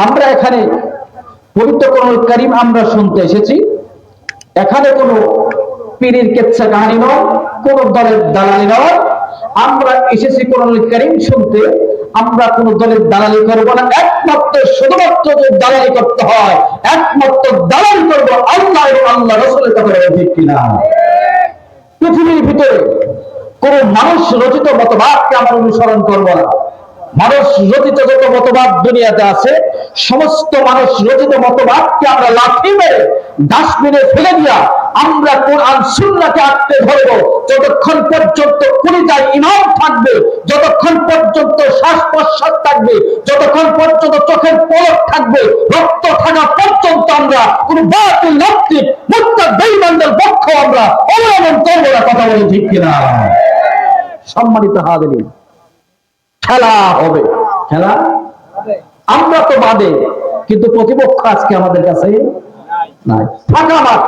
আমরা এখানে পবিত্র কোরআনুল কারীম আমরা শুনতে এসেছি। এখানে কোনো পীরের কেচ্ছা কাহিনী নয়, কোন দলের দালালি নয়। আমরা এসেছি কোরআনুল কারীম শুনতে। আমরা কোন দলের দালালি করব না। একমাত্র শুধুমাত্র যে দালালি করতে হয়, একমাত্র দালালি করব আল্লাহ এবং আল্লাহ রাসূলের কথা। ঠিক কিনা? পৃথিবীর ভিতরে কোন মানুষ রচিত মতবাদকে আমরা অনুসরণ করব না। মানুষ রচিত যত মতবাদ দুনিয়াতে আছে, সমস্ত মানুষ রচিত মতবাদকে আমরা লাথি মেরে ডাস্টবিনে ফেলে দিয়া আমরা কোরআন সুন্নাহকে আঁকড়ে ধরবো। যতক্ষণ পর্যন্ত কলিজায় ঈমান থাকবে, যতক্ষণ পর্যন্ত শ্বাস প্রশ্বাস থাকবে, যতক্ষণ পর্যন্ত চোখের পলক থাকবে, রক্ত থাকা পর্যন্ত আমরা কোন বাতিল নাস্তিক মুরতাদ বেঈমানদের পক্ষ আমরা অবলম্বন করবো না। কথা বলে ঠিক কিনা? সম্মানিত হাজিরিন, খেলা হবে, খেলা আমরা তো বাদে, কিন্তু প্রতিপক্ষ আজকে আমাদের কাছে নাই। ফাঁকা মাঠ,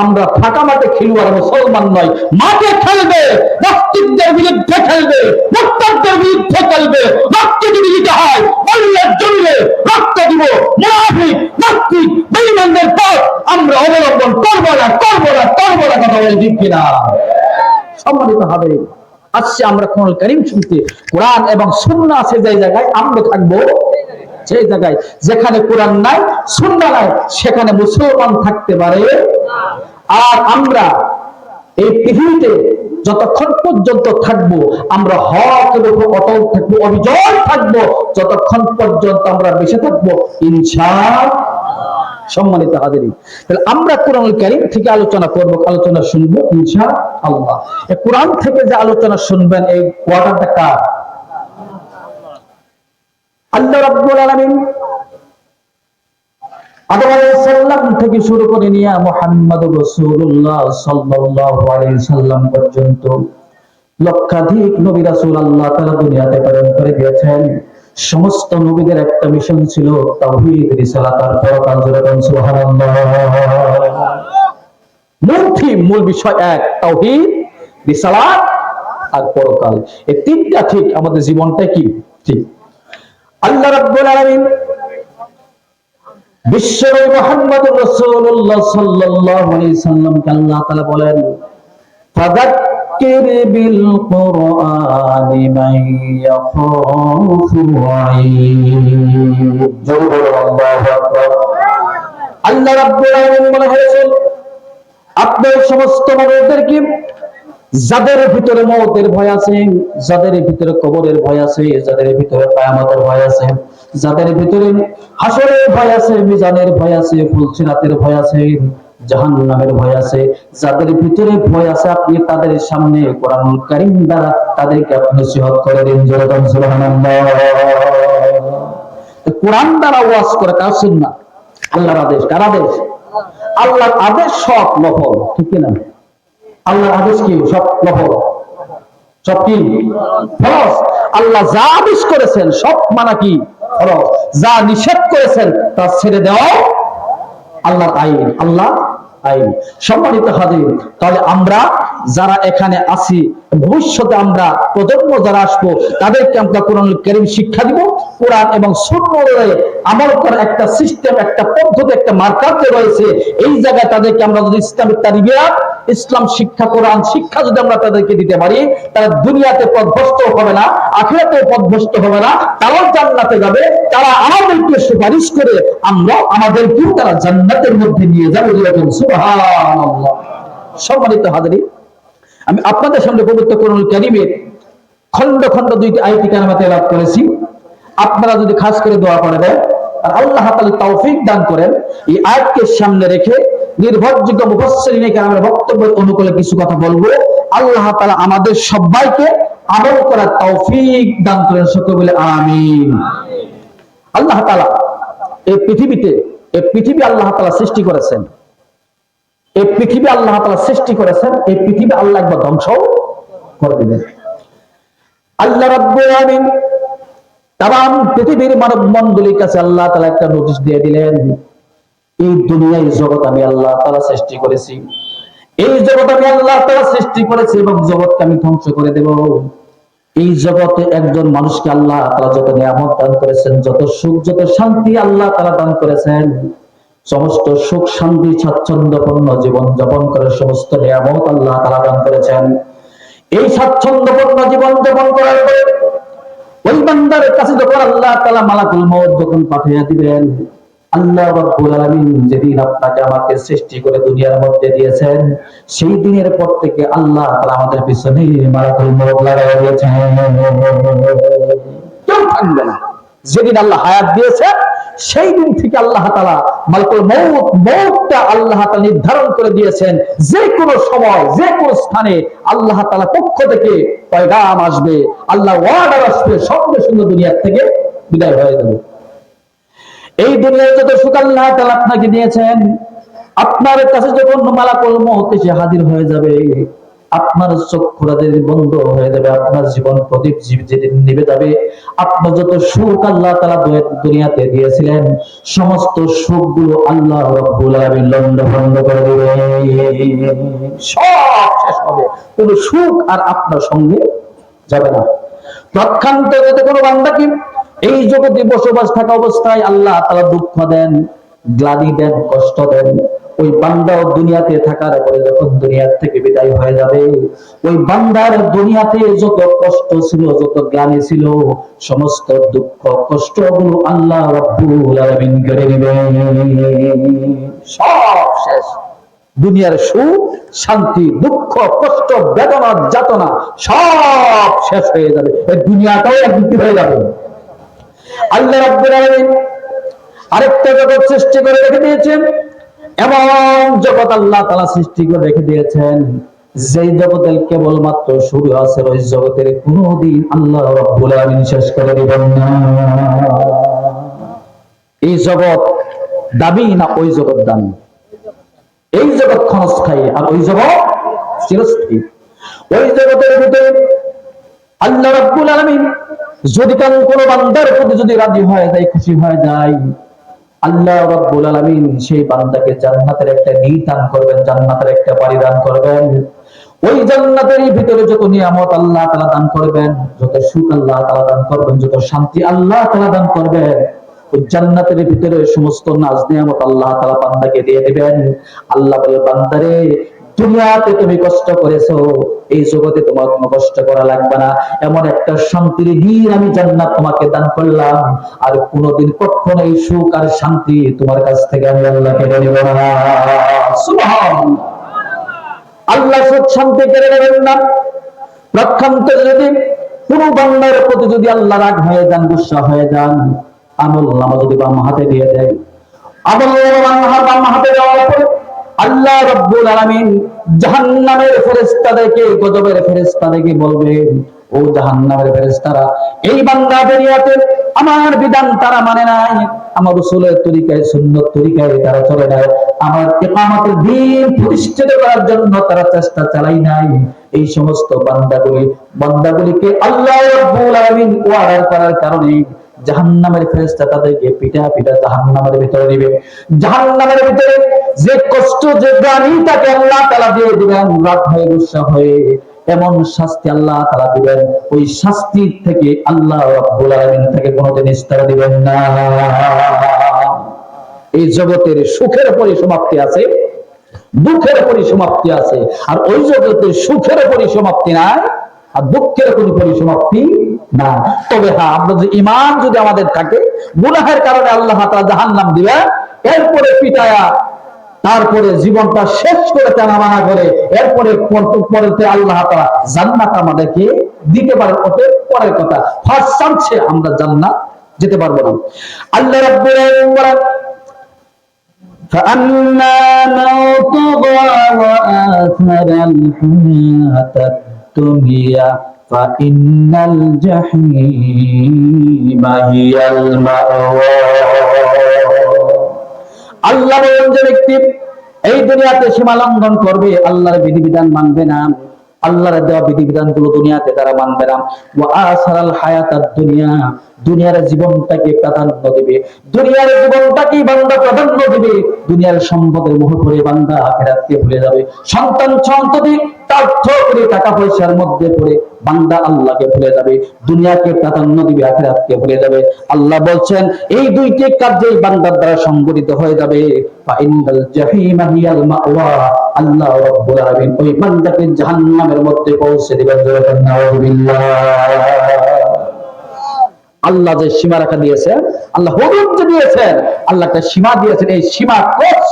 আমরা ফাঁকা মাঠে খেলুয়ার মুসলমান নয়। মাঠে খেলবে, নাস্তিকদের বিরুদ্ধে খেলবে, মুরতাদদের বিরুদ্ধে খেলবে। রক্ত যদি দিতে হয় আল্লাহর জমিনে রক্ত দিব। মুনাফিক নাস্তিক বেঈমানদের পথ আমরা অবলম্বন করবো না, করবো না, করবো না। কথা বলে ঠিক কিনা? সম্মানিত হবে, আসছে আমরা কোরআনুল কারীম শুনতে। কোরআন এবং সুন্নাহ আছে যে জায়গায়, আমরা থাকবো সেই জায়গায়। যেখানে কোরআন নাই, সুন্নাহ নাই, সেখানে মুসলমান থাকতে পারে। আর আমরা এই পৃথিবীতে যতক্ষণ পর্যন্ত থাকবো, আমরা হকের উপর অটল থাকবো, অবিচল থাকবো, যতক্ষণ পর্যন্ত আমরা বেঁচে থাকবো ইনশাআল্লাহ। সম্মানিত হাজিরিন, তাহলে আমরা কোরআনুল কারীম থেকে আলোচনা করব, আলোচনা শুনবো ইনশাআল্লাহ। এই কোরআন থেকে যে আলোচনা শুনবেন, এই ওয়ার্ডটা কার? আল্লাহ রাব্বুল আলামিন আদম আলাইহিস সালাম থেকে শুরু করে নিয়ে মুহাম্মদুর রাসূলুল্লাহ সাল্লাল্লাহু আলাইহি সাল্লাম পর্যন্ত লক্ষাধিক নবী রাসূল আল্লাহ তাআলা দুনিয়াতে প্রেরণ করে দিয়েছেন। সমস্ত নবীদের একটা মিশন ছিল তাওহীদ, রিসালাত আর পরকাল। সুবহানাল্লাহ। মূল বিষয় এক, তাওহীদ, রিসালাত আর পরকাল। এই তিনটা ঠিক, আমাদের জীবনটা কি ঠিক। আল্লাহ রাব্বুল আলামিন বিশ্বনবী মুহাম্মদুর রাসূলুল্লাহ সাল্লাল্লাহু আলাইহি সাল্লামকে আল্লাহ তাআলা বলেন, ফাযাক্কির বিল কুরআনি মান ইয়াখাফু ওয়াঈদ। জোরে বলো আল্লাহু আকবার। আল্লাহ রাব্বুল আলামিন বলে হয়েছেন, আপনি সমস্ত মানুষদেরকে, যাদের ভিতরে মওতের ভয় আছে, যাদের ভিতরে কবরের ভয় আছে, যাদের ভিতরে কিয়ামতের ভয় আছে, যাদের ভিতরে হাসরের ভয় আছে, মিজানের ভয় আছে, ফুলসিরাতের ভয় আছে, জাহান্নামের ভয় আছে, যাদের ভিতরে ভয় আছে, আপনি তাদের সামনে কোরআনুল কারীম দ্বারা তাদেরকে আপনি নসিহত করে দিন। জোরে বলুন সুবহানাল্লাহ। কোরআন দ্বারা ওয়াজ করে, কার সুন্নাহ? আল্লাহর আদেশ। কার আদেশ? আল্লাহর আদেশ সব নফল, ঠিক না? আল্লাহর আদেশ কি? সব নফল, সব কি ফরজ। আল্লাহ যা আদেশ করেছেন সব মানা কি? ফরজ। যা নিষেধ করেছেন তা ছেড়ে দেওয়া আল্লাহর আইন, আল্লাহ আইন। সম্মানিত হাজির, তাহলে আমরা যারা এখানে আছি, ভবিষ্যতে আমরা প্রজন্ম যারা আসবো, তাদেরকে আমরা কোরআনুল কারীম শিক্ষা দিব। কোরআন এবং সুন্নাহর আমল করার একটা সিস্টেম, একটা পদ্ধতি, একটা মার্কার রয়েছে। এই জায়গায় তাদেরকে আমরা যদি ইসলামের তারবিয়াত, ইসলাম শিক্ষা, কোরআন শিক্ষা যদি আমরা তাদেরকে দিতে পারি, তারা দুনিয়াতে পথভ্রষ্ট হবে না, আখিরাতে পথভ্রষ্ট হবে না, তারাও জান্নাতে যাবে। তারা আমাদেরকে সুপারিশ করে আমরা আমাদেরকেও তারা জান্নাতের মধ্যে নিয়ে যাবে। সুবহানাল্লাহ। সম্মানিত হাজিরিন, আমি আপনাদের সামনে পবিত্র কোরআনুল কারীমের খন্ড খন্ড দুইটি আয়াত কারিমা তেলাওয়াত করেছি। আপনারা যদি খাস করে দোয়া করে দেন আর আল্লাহ তাআলা তৌফিক দান করেন, এই আয়াতকে সামনে রেখে নির্ভরযোগ্য মুফাসসিরিনে কেরামের বক্তব্যের অনুকূলে কিছু কথা বলবো। আল্লাহ তাআলা আমাদের সবাইকে আমল করার তৌফিক দান করেন। সকলে বলে আমিন। আল্লাহ তাআলা এই পৃথিবী আল্লাহ তাআলা সৃষ্টি করেছেন। এই পৃথিবী আল্লাহ তাআলা সৃষ্টি করেছেন, এই পৃথিবী আল্লাহ একবার ধ্বংস করে দিবেন। আল্লাহ রাব্বুল আলামিন তাম পৃথিবীর মানব মণ্ডলীর কাছে আল্লাহ তাআলা একটা নোটিশ দিয়ে দিলেন, এই দুনিয়ায় জগৎ আমি আল্লাহ তাআলা সৃষ্টি করেছি, এই জগৎ আমি আল্লাহ তাআলা সৃষ্টি করেছি এবং জগৎকে আমি ধ্বংস করে দেব। এই জগতে একজন মানুষকে আল্লাহ তাআলা যত নিয়ামত দান করেছেন, যত সুখ, যত শান্তি আল্লাহ তাআলা দান করেছেন, সমস্ত সুখ শান্তি স্বাচ্ছন্দ্যপূর্ণ জীবন যাপন করে সমস্ত নিয়ামত আল্লাহ তাআলা দান করেছেন। এই স্বাচ্ছন্দ্যপূর্ণ জীবন যাপন করার পরে ওই বান্দার কাছে যখন আল্লাহ তাআলা মালাকুল মউত যখন পাঠিয়ে দিবেন, আল্লাহ রাব্বুল আলামিন যেদিন আপনাকে আমাকে সৃষ্টি করে দুনিয়ার মধ্যে দিয়েছেন, সেই দিনের পর থেকে আল্লাহ তাআলা আমাদের পিছনে মালাকুল মউত লাগাই দিয়েছেন। কেউ থাকবে না। যেদিন আল্লাহ হায়াত দিয়েছে সেই দিন থেকে আল্লাহ তাআলা মালাকুল মউতটা আল্লাহ তাআলা নির্ধারণ করে দিয়েছেন। যে কোনো সময় যে কোনো স্থানে আল্লাহ তাআলা পক্ষ থেকে পয়গাম আসবে, আল্লাহ ওয়ার্ডার আসবে, সঙ্গে সঙ্গে দুনিয়া থেকে বিদায় হয়ে যাবে। এই দুনিয়ায় যত সুখ আল্লাহ তাআলা আপনাকে দিয়েছেন, আপনার কাছে যখন মালাকুল মউত এসে হাজির হয়ে যাবে, আপনার চক্ষুরা যেদিন বন্ধ হয়ে যাবে, আপনার জীবন প্রদীপ যেদিন নিভে যাবে, আপনার যত সুখ আল্লাহ তাআলা দুনিয়াতে দিয়েছিলেন সমস্ত সুখগুলো আল্লাহ রাব্বুল আলামিন লন্ডভন্ড করে দেবে, সব শেষ হবে। কোনো সুখ আর আপনার সঙ্গে যাবে না। প্রক্ষান্তে যদি কোনো বান্দাকে এই জগতে বসবাস থাকা অবস্থায় আল্লাহ তাআলা দুঃখ দেন, গ্লানি দেন, কষ্ট দেন, ওই বান্দাও দুনিয়াতে থাকার পরে যখন দুনিয়া থেকে বিদায় হয়ে যাবে, ওই বান্দার দুনিয়াতে যত কষ্ট ছিল, যত গ্লানি ছিল, সমস্ত দুঃখ কষ্টগুলো আল্লাহ রাব্বুল আলামিন কেড়ে নেবেন। সব শেষ। দুনিয়ার সুখ শান্তি, দুঃখ কষ্ট বেদনা যাতনা সব শেষ হয়ে যাবে। এই দুনিয়াটাও একদিন হয়ে যাবে। আল্লাহ রাব্বুল আলামিন আরেকটা জগৎ সৃষ্টি করে রেখে দিয়েছেন। এমন জগৎ আল্লাহ তাআলা সৃষ্টি করে রেখে দিয়েছেন, যেই জগতের কেবলমাত্র শুরু আছে, ওই জগতের কোনদিন আল্লাহ রাব্বুল আলামিন শেষ করে দিবেন না। এই জগৎ দাবি না ওই জগৎ দামি? এই জগৎ ক্ষণস্থায়ী আর ওই জগৎ চিরস্থায়ী। ওই জগতের ভিতরে আল্লাহ রাব্বুল আলামিন যদি কোন বান্দার প্রতি যদি রাজি হয়ে যায়, খুশি হয়ে যায়, আল্লাহ রাব্বুল আলামিন সেই বান্দাকে জান্নাতের একটা নির দান করবেন, জান্নাতের একটা বাড়ি দান করবেন। ওই জান্নাতের ভিতরে যত নিয়ামত আল্লাহ তাআলা দান করবেন, যত সুখ আল্লাহ তাআলা দান করবেন, যত শান্তি আল্লাহ তাআলা দান করবেন, ওই জান্নাতের ভিতরে সমস্ত নাজ নিয়ামত আল্লাহ তাআলা বান্দাকে দিয়ে দিবেন। আল্লাহ বলে, বান্দারে দুনিয়াতে তুমি কষ্ট করেছো, এই জগতে তোমার কোনো কষ্ট করা লাগবে না। এমন একটা শান্তির নির আমি জান্নাত তোমাকে দান করলাম, আর কোনোদিন কখনো এই সুখ আর শান্তি তোমার কাছ থেকে আমি আল্লাহ কেড়ে নেব না। সুবহানাল্লাহ। আল্লাহ সুখ শান্তি কেড়ে নেবেন না। প্রক্ষান্তে যদি কোন বান্দার প্রতি যদি আল্লাহ রাগ হয়ে যান, গুসা হয়ে যান, আমল নামা যদি বাম হাতে দিয়ে দেয়, আমল নামা বাম হাতে দেওয়ার পরে আল্লাহ রাব্বুল আলামিন জাহান্নামের ফেরেশতাদেরকে, গজবের ফেরেশতাদেরকে বলবেন, ও জাহান্নামের ফেরেশতারা, এই বান্দা দুনিয়াতে আমার বিধান তারা মানে নাই, আমার রাসূলের তরিকায় সুন্নাত তরিকায় তারা চলে নাই, আমার ইকামতের দ্বীন প্রতিষ্ঠিত করার জন্য তারা চেষ্টা চালাই নাই। এই সমস্ত বান্দাগুলিকে আল্লাহ রাব্বুল আলামিন ওয়ার্ডার করার কারণে জাহান্নামের ফেরেশতা তাদেরকে পিটা পিটা জাহান্নামের ভিতরে দিবে। জাহান্নামের ভিতরে যে কষ্ট, যে গ্লানি তাকে আল্লাহ তাআলা দিয়ে দিবেন, রাগ হয়ে গুসা হয়ে, এমন শাস্তি আল্লাহ তাআলা দিবেন, ওই শাস্তি থেকে আল্লাহ রাব্বুল আলামিন থেকে কোনোদিন নিস্তার দিবেন না। এই জগতের সুখের পরিসমাপ্তি আছে, দুঃখের পরিসমাপ্তি আছে, আর ওই জগতের সুখের পরিসমাপ্তি নাই, আর দুঃখের কোন পরিসমাপ্তি না। তবে হ্যাঁ, আমরা যে ঈমান যদি আমাদের থাকে, গুনাহের কারণে আল্লাহ তাআলা জাহান্নাম দিবেন, এরপরে পিটায়া তারপরে জীবনটা শেষ করে টানামানা করে এরপরে পরেতে আল্লাহ তাআলা জান্নাত আমাদেরকে দিতে পারেন। ওদের পরের কথা, ফার্স্ট চান্সে আমরা জান্নাত যেতে পারবো না। আল্লাহ রাব্বুল আলামিন বলেন, فأما من طغى وآثر الحياة الدنيا فإن الجحيم هي المأوى। আল্লাহ বলেন, যে ব্যক্তি এই দুনিয়াতে সীমা লঙ্ঘন করবে, আল্লাহর বিধিবিধান মানবে না, আল্লাহর দেওয়া বিধিবিধানগুলো দুনিয়াতে তারা মানবে না, ওয়া আসারাল হায়াতাদ দুনিয়া, দুনিয়ার জীবনটাকে প্রাধান্য দিবে, দুনিয়ার জীবনটাকে বান্দা প্রাধান্য দিবে, দুনিয়ার সম্পদের মোহ করে বান্দা আখিরাতকে ভুলে যাবে, সন্তান সন্ততি অর্থ করে টাকা পয়সার মধ্যে পড়ে বান্দা আল্লাহকে ভুলে যাবে, দুনিয়াকে প্রাধান্য দিবে, আখিরাতকে ভুলে যাবে। আল্লাহ বলছেন এই দুইটি কাজেই বান্দার দ্বারা সংগঠিত হয়ে যাবে। ফাইনাল জাহিমা হিয়াল মাওয়া, আল্লাহ রাব্বুল আলামিন ওই বান্দাকে জাহান্নামের মধ্যে পৌঁছে দিবেন। নাউযুবিল্লাহ। আল্লাহ যে সীমা রেখা দিয়েছেন, আল্লাহ হুদুদ যে দিয়েছেন, আল্লাহ একটা সীমা দিয়েছেন, এই সীমা ক্রস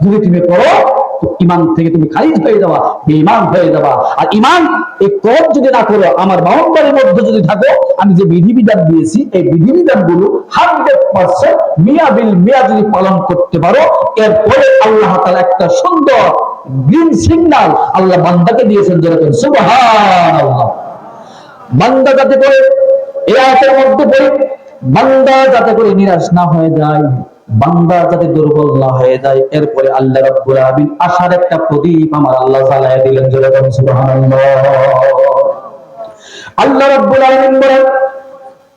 যদি তুমি করো তো ইমান থেকে তুমি খারিজ হয়ে যাওয়া, বেঈমান হয়ে যাওয়া। আর ইমান এই ক্রস যদি না করো, আমার বাউন্ডারির মধ্যে যদি থাকো, আমি যে বিধিবিধান দিয়েছি এই বিধিবিধানগুলো 100% মিয়া বিল মিয়া যদি পালন করতে পারো, এরপরে আল্লাহ তাআলা একটা সুন্দর গ্রিন সিগন্যাল আল্লাহ বান্দাকে দিয়েছেন, যেরকম সুবহানাল্লাহ। বান্দা যাতে করে এই আয়াতের মধ্যে পড়ে বান্দা যাতে করে নিরাশ না হয়ে যায়, বান্দা যাতে দুর্বল না হয়ে যায়, এরপরে আল্লাহ রাব্বুল আলামিন আশার একটা প্রদীপ আমার আল্লাহ জ্বালায় দিলেন, যেরকম সুবহানাল্লাহ। আল্লাহ রাব্বুল আলামিন বলেন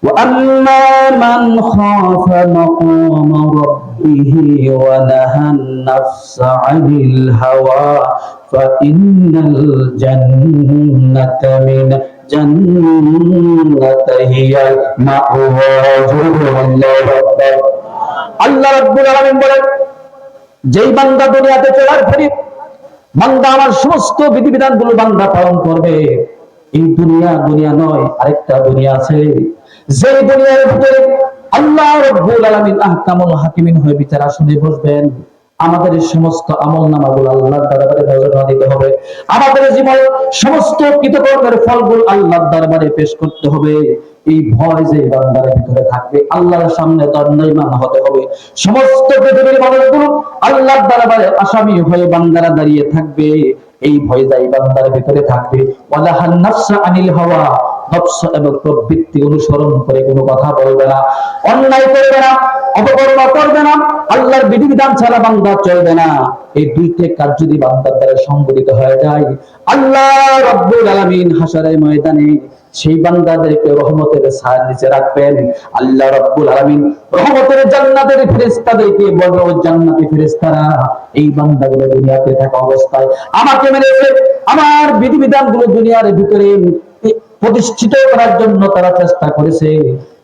وَأَمَّا مَنْ خَافَ مَقَامَ رَبِّهِ وَنَهَى النَّفْسَ عَنِ الْهَوَى فَإِنَّ الْجَنَّةَ مِنَ الجنة هي المأوى। আল্লাহ রাব্বুল আলামিন বলেন যেই বান্দা দুনিয়াতে চলার পরে বান্দা আমার সমস্ত বিধিবিধানগুলো বান্দা পালন করবে, এই দুনিয়া দুনিয়া নয়, আরেকটা দুনিয়া আছে, যে দুনিয়ার ভিতরে আল্লাহ রাব্বুল আলামিন আহকামুল হাকিমিন হয়ে বিচার আসনে বসবেন। আমাদের সমস্ত আমলনামাগুলো আল্লাহর দরবারে নজরানা দিতে হবে, আমাদের জীবন সমস্ত কৃতকর্মের ফলগুলো আল্লাহর দরবারে পেশ করতে হবে। এই ভয় যে বান্দার ভিতরে থাকবে, আল্লাহর সামনে দণ্ডায়মান হতে হবে। সমস্ত পৃথিবীর মানুষগুলো আল্লাহর দরবারে আসামি হয়ে বান্দারা দাঁড়িয়ে থাকবে, এই ভয় যাই বান্দার ভিতরে থাকবে। ওয়ালাহান নাফসা আনিল হাওয়া, নফস এবং প্রবৃত্তি অনুসরণ করে কোনো কথা বলবে না, অন্যায় করবে না, অপকর্ম করবে না, আল্লাহর বিধিবিধান ছাড়া বান্দা চলবে না। এই দুইটি কাজ যদি বান্দার দ্বারা সংগঠিত হয়ে যায়, আল্লাহ রাব্বুল আলামিন হাশরের ময়দানে সেই বান্দাদেরকে রহমতের ছায়ার নিচে রাখবেন। আল্লাহ রাব্বুল আলামিন রহমতের জান্নাতের ফেরেশতাদেরকে বলবে, ও জান্নাতি ফেরেশতারা, এই বান্দাগুলো দুনিয়াতে থাকা অবস্থায় আমাকে মেনেছে, আমার বিধিবিধানগুলো দুনিয়ার ভিতরে প্রতিষ্ঠিত করার জন্য তারা চেষ্টা করেছে,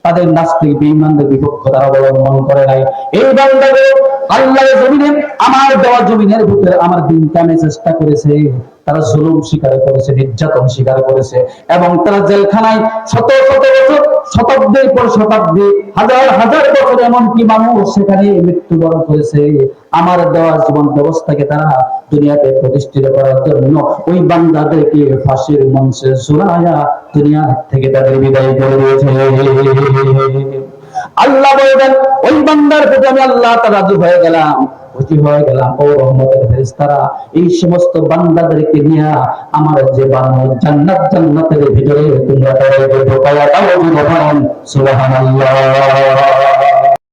তাদের নাস্তিক বেঈমানদের বিপক্ষ তারা অবলম্বন করে নাই। এই বান্দাগুলো আল্লাহর জমিনে, আমার দেওয়া জমিনের ভিতরে আমার দিন কামে চেষ্টা করেছে, তারা জুলুম স্বীকার করেছে, নির্যাতন স্বীকার করেছে, এবং তারা জেলখানায় শত শত বছর, শতাব্দীর পর শতাব্দী, হাজার হাজার বছর এমনকি মানুষ সেখানে মৃত্যুবরণ করেছে। আমার দেওয়া জীবন ব্যবস্থাকে তারা দুনিয়াতে প্রতিষ্ঠিত করার জন্য ওই বান্দাদেরকে ফাঁসির মঞ্চে ঝুলায়া দুনিয়া থেকে তাদের বিদায় করে দিয়েছে। আল্লাহ বলেন ওই বান্দার প্রতি আমি আল্লাহ তাআলা রাজি হয়ে গেলাম, খুশি হয়ে গেলাম। ও রহমতের ফেরেশতারা, এই সমস্ত বান্দাদেরকে নিয়ে আমার যে বানানো জান্নাত, জান্নাতের ভিতরে তোমরা তাদেরকে ঢোকায়া দাও। সুবহানাল্লাহ।